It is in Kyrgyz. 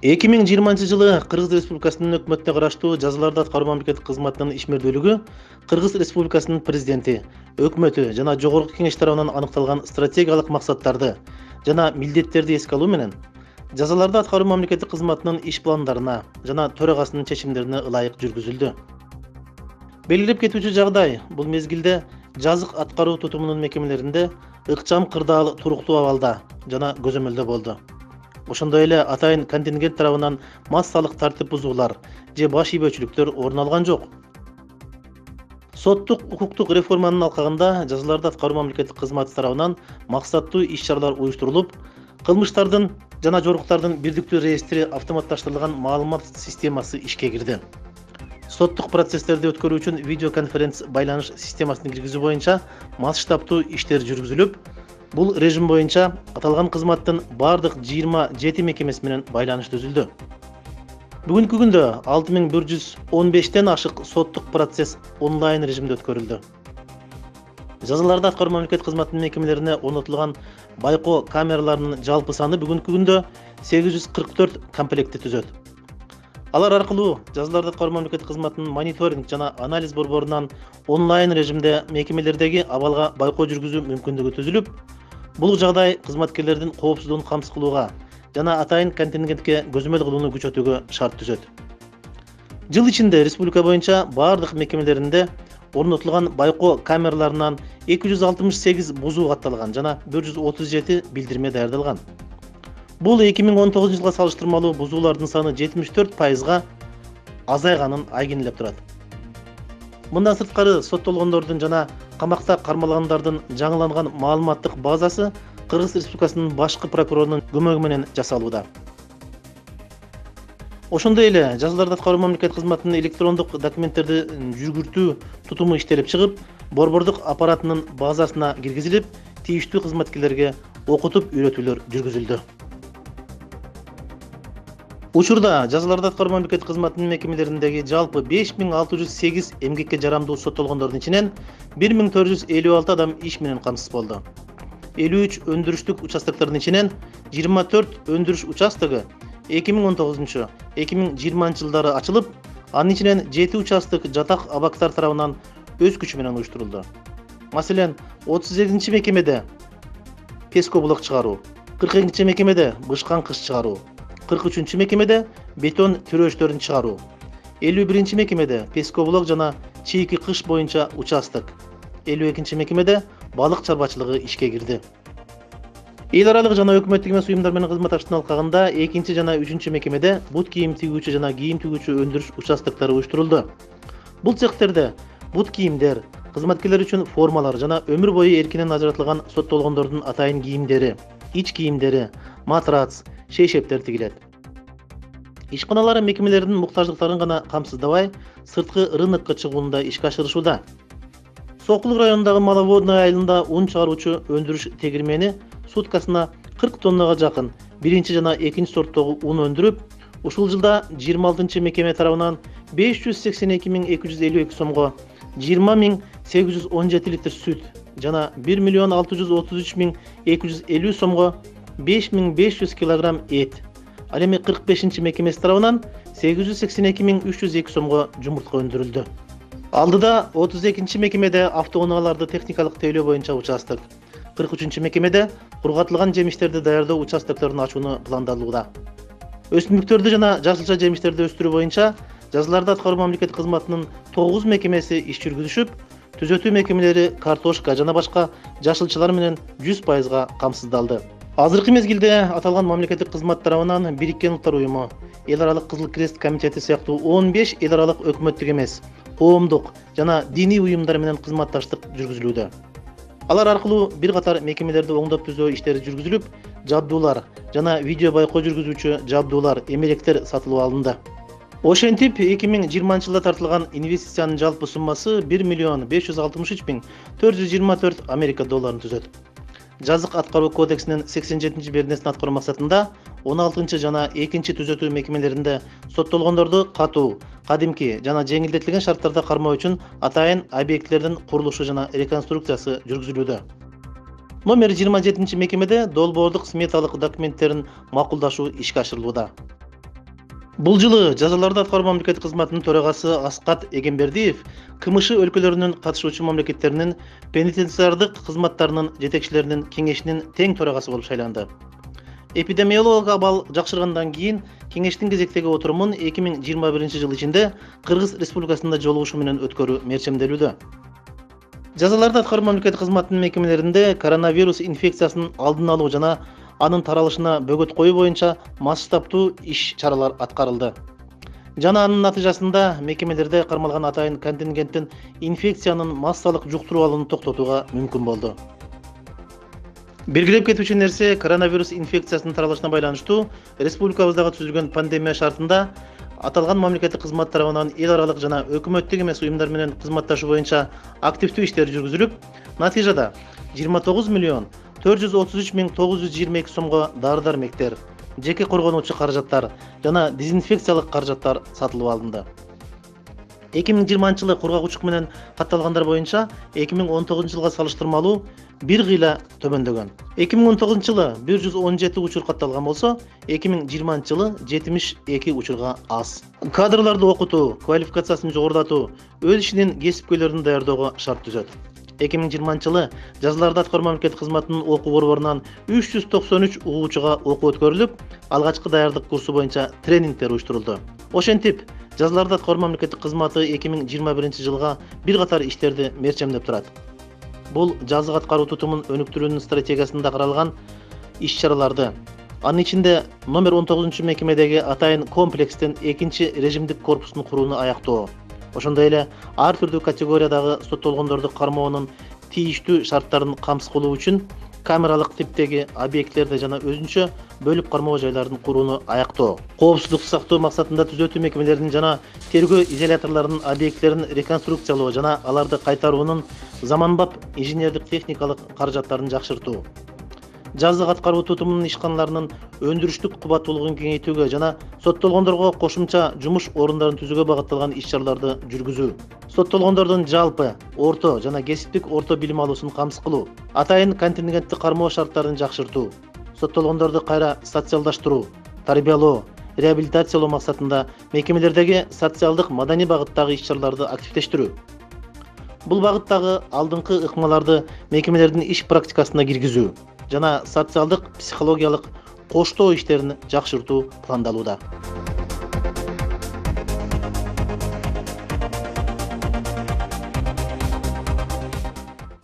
2020 жылы Кыргыз Республикасынын өкмөтүнө караштуу жазаларды аткаруу мамлекеттик кызматынын ишмердүүлүгү Кыргыз Республикасынын президенти, өкмөтү жана жогорку кеңеш тарабынан аныкталган стратегиялык максаттарды жана милдеттерди эске алуу менен жазаларды аткаруу мамлекеттик кызматынын иш пландарына жана төрагасынын чечимдерине ылайык жүргүзүлдү. Белгилеп кетүүчү жагдай бул мезгилде жазык аткаруу тутумунун мекемелеринде ыкчам кырдаал туруктуу абалда жана көзөмөлдө болду. Ошондой эле атайын контингент тарабынан массалык тартип бузуулар же баш ийбөөчүлүктөр орун алган жок. Соттук укуктук реформанын алкагында жазаларды аткаруу мамлекеттик кызматы тарабынан максаттуу иш-чаралар уюштурулуп, кылмыштардын жана жоруктардын бирдиктүү реестри автоматташтырылган маалымат системасы ишке кирди. Соттук процесстерди өткөрүү үчүн видеоконференц байланыш системасын киргизүү боюнча масштабтуу иштер жүргүзүлүп, бул режим боюнча аталган кызматтын бардык 27 мекемеси менен байланыш түзүлдү. Бүгүнкү күндө 6115тен ашык соттук процесс онлайн режимде өткөрүлдү. Жазаларды аткаруу мамлекеттик кызматынын мекемелерине орнотулган байкоо камераларынын жалпы саны бүгүнкү күндө 844 комплекти түзөт. Алар аркылуу жазаларды аткаруу мамлекеттик кызматынын мониторинг жана анализ борборунан онлайн режимде мекемелердеги абалга байкоо жүргүзүү мүмкүндүгү түзүлүп, бул жагдай кызматкерлердин коопсуздугун камсыз кылууга жана атайын контингентке көзөмөл кылууну күчөтүүгө шарт түзөт. Жыл ичинде республика боюнча бардык мекемелеринде орнотулган байкоо камераларынан 268 бузуу катталган жана 437 билдирме даярдалган. Бул 2019 жылга салыштырмалуу бузуулардын саны 74%га азайганын айгинелеп турат. Мындан сырткары соттолгондордун жана камакта кармалгандардын жаңыланган маалыматтык базасы Кыргыз Республикасынын башкы прокурорунун көмөгү менен жасалууда. Ошондой эле жазаларды аткаруу мамлекеттик кызматынын электрондук документтерди жүргүзүү тутуму иштелип чыгып, борбордук аппаратынын базасына киргизилип, тийиштүү кызматкерлерге окутуп үйрөтүүлөр жүргүзүлдү. Учурда жазаларды аткаруу мамлекеттик кызматынын мекемелериндеги жалпы 5608 эмгекке жарамдуу соттолгондордун ичинен 1456 адам иш менен камсыз болду. 53 өндүрүштүк участоктордун ичинен 24 өндүрүш участогу 2019-2020 жылдары ачылып, анын ичинен 7 участок жатак абактар тарабынан өз күчү менен уюштурулду. Маселен, 37 мекемеде пескобулак чыгаруу, 42 мекемеде бышкан кыш чыгаруу, 43 мекемеде бетон тирөөчтөрүн чыгаруу, 51 мекемеде пескобулак жана чийки кыш боюнча участок, 52 мекемеде балык чарбачылыгы ишке кирди. Эл аралык жана өкмөттүк эмес уюмдар менен кызматташтыктын алкагында 2 жана 3 мекемеде бут кийим тигүүчү жана кийим тигүүчү өндүрүш участоктору уюштурулду. Бул цехтерде бут кийимдер, кызматкерлер үчүн формалар жана өмүр бою эркинен ажыратылган соттолгондордун атайын кийимдери, ич кийимдери, матрац, шейшептер тигилет. Ишканалар мекемелердин муктаждыктарын гана камсыздабай, сырткы рынокко чыгуунда ишке ашырышууда. Сокулук районундагы Маловодный айылында ун чыгаруучу өндүрүш тегирмени суткасына 40 тоннага жакын 1 жана 2 сорттогу ун өндүрүп, ушул жылда 26 мекеме тарабынан 582.252 сомго 20.817 литр сүт жана 1.633.250 сомго 5.500 килограмм эт, ал эми 45 мекемеси тарабынан 882.302 сомго жумуртка өндүрүлдү. Алдыда 32 мекемеде автоунааларды техникалык тейлөө боюнча участок, 43 мекемеде кургатылган жемиштерди даярдоо участокторун ачууну пландалууда. Өсүмдүктөрдү жана жашылча жемиштерди өстүрүү боюнча жазаларды аткаруу мамлекеттик кызматынын 9 мекемеси иш жүргүзүшүп, түзөтүү мекемелери картошка жана башка жашылчалар менен 100%га камсыздалды. Азыркы мезгилде аталган мамлекеттик кызмат тарабынан Бириккен Улуттар уюму, Эл аралык Кызыл Крест комитети сыяктуу 15 эл аралык өкмөттүк эмес, коомдук жана диний уюмдар менен кызматташтык жүргүзүлүүдө. Алар аркылуу бир катар мекемелерди оңдоп түзөө иштери жүргүзүлүп, жабдуулар жана видео байкоо жүргүзүүчү жабдуулар, эмелектер сатылып алынды. Ошентип 2020 жылда тартылган инвестициянын жалпы суммасы 1.563.424 Америка долларын түзөт. Жазык аткаруу кодексинин 87-бернесин аткаруу максатында 16 жана 2 түзөтүү мекемелеринде соттолгондорду катуу, кадимки жана жеңилдетилген шарттарда кармоо үчүн атайын объектилердин курулушу жана реконструкциясы жүргүзүлүүдө. Номер 27 мекемеде долбоордук сметалык документтерин макулдашуу ишке ашырылууда. Бул жылы жазаларды аткаруу мамлекеттик кызматынын төрагасы Аскат Эгембердиев КМШ өлкөлөрүнүн катышуучу мамлекеттеринин пенитенциардык кызматтарынын жетекчилеринин кеңешинин тең төрагасы болуп шайланды. Эпидемиологиялык абал жакшыргандан кийин кеңештин кезектеги отурумун 2021 жыл ичинде Кыргыз Республикасында жолугушуу менен өткөрүү мерчемделүүдө. Жазаларды аткаруу мамлекеттик кызматынын мекемелеринде коронавирус инфекциясынын алдын алуу жана анын таралышына бөгөт коюу боюнча масштабтуу иш-чаралар аткарылды. Жана анын натыйжасында мекемелерде кармалган атайын контингенттин инфекциянын массалык жуктуруу алуун токтотууга мүмкүн болду. Белгилеп кетүүчү нерсе, коронавирус инфекциясынын таралышына байланыштуу республикабыздагы түзүлгөн пандемия шартында аталган мамлекеттик кызмат тарабынан эл аралык жана өкмөттүк эмес уюмдар менен кызматташуу боюнча активдүү иштер жүргүзүлүп, натыйжада 29 миллион 433 миң 922 сомго дары-дармектер, жеке коргонуучу каражаттар жана дезинфекциялык каражаттар сатылып алынды. 2020 жылы кургак менен катталгандар боюнча 2019 жылга салыштырмалуу бир кыйла төмөндөгөн. 2019 жылы 117 учур катталган болсо, 2020 жылы 72 учурга аз. Кадрларды окутуу, квалификациясын жогорулатуу, өз ишинин кесипкөйлөрүн даярдоого шарт түзөт. 2020 жылы жазаларды аткаруу мамлекеттик кызматынын окуу борборунан 393 угуучуга окуу өткөрүлүп, алгачкы даярдык курсу боюнча тренингдер уюштурулду. Ошентип, жазаларды аткаруу мамлекеттик кызматы 2021 жылга бир катар иштерди мерчемдеп турат. Бул жаза аткаруу тутумун өнүктүрүүнүн стратегиясында каралган иш-чараларды, анын ичинде номер 19 мекемедеги атайын комплекстин экинчи режимдик корпусун курууну аяктоо, ошондой эле ар түрдүү категориядагы соттолгондорду кармоонун тийиштүү шарттарын камсыз кылуу үчүн камералык типтеги объектилерди жана өзүнчө бөлүп кармоо жайларын курууну аяктоо, коопсуздукту сактоо максатында түзөтүү мекемелеринин жана тергөө изоляторлорунун объектилерин реконструкциялоо жана аларды кайтаруунун заманбап инженердик техникалык каражаттарын жакшыртуу, жаза аткаруу тутумунун ишканаларынын өндүрүштүк кубаттуулугун кеңейтүүгө жана соттолгондорго кошумча жумуш орундарын түзүүгө багытталган иш-чараларды жүргүзүү, соттолгондордун жалпы, орто жана кесиптик орто билим алуусун камсыз кылуу, атайын контингентти кармоо шарттарын жакшыртуу, соттолгондорду кайра социалдаштыруу, тарбиялоо, реабилитациялоо максатында мекемелердеги социалдык маданий багыттагы иш-чараларды активдештирүү. Бул багыттагы алдыңкы ыкмаларды мекемелердин иш практикасына киргизүү жана социалдык психологиялык коштоо иштерин жакшыртуу пландалууда.